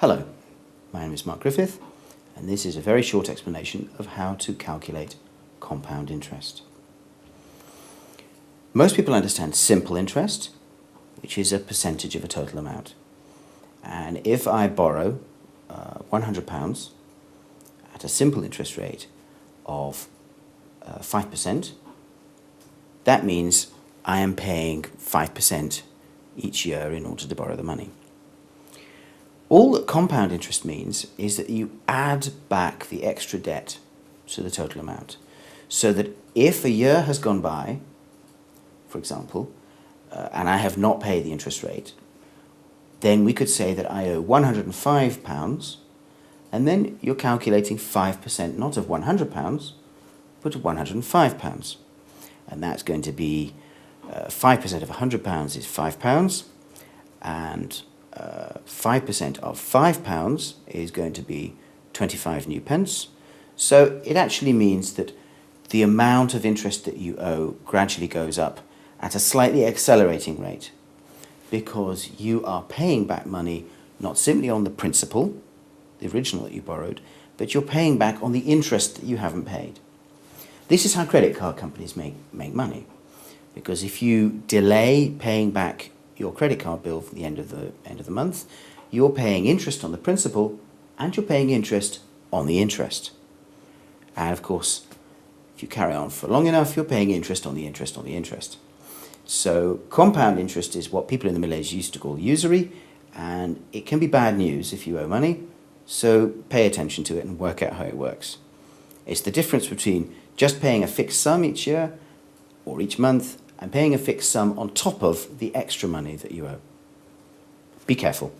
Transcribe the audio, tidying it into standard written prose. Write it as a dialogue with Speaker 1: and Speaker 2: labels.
Speaker 1: Hello, my name is Mark Griffith, and this is a very short explanation of how to calculate compound interest. Most people understand simple interest, which is a percentage of a total amount. And if I borrow £100 at a simple interest rate of 5%, that means I am paying 5% each year in order to borrow the money. All that compound interest means is that you add back the extra debt to the total amount. So that if a year has gone by, for example, and I have not paid the interest rate, then we could say that I owe £105, and then you're calculating 5% not of £100, but of £105. And that's going to be 5% of £100 is £5, and 5% of £5 is going to be 25 new pence. So it actually means that the amount of interest that you owe gradually goes up at a slightly accelerating rate, because you are paying back money not simply on the principal, the original that you borrowed, but you're paying back on the interest that you haven't paid. This is how credit card companies make money, because if you delay paying back your credit card bill for the end of the month, you're paying interest on the principal and you're paying interest on the interest. And of course, if you carry on for long enough, you're paying interest on the interest on the interest. So compound interest is what people in the Middle Ages used to call usury, and it can be bad news if you owe money, so pay attention to it and work out how it works. It's the difference between just paying a fixed sum each year or each month and paying a fixed sum on top of the extra money that you owe. Be careful.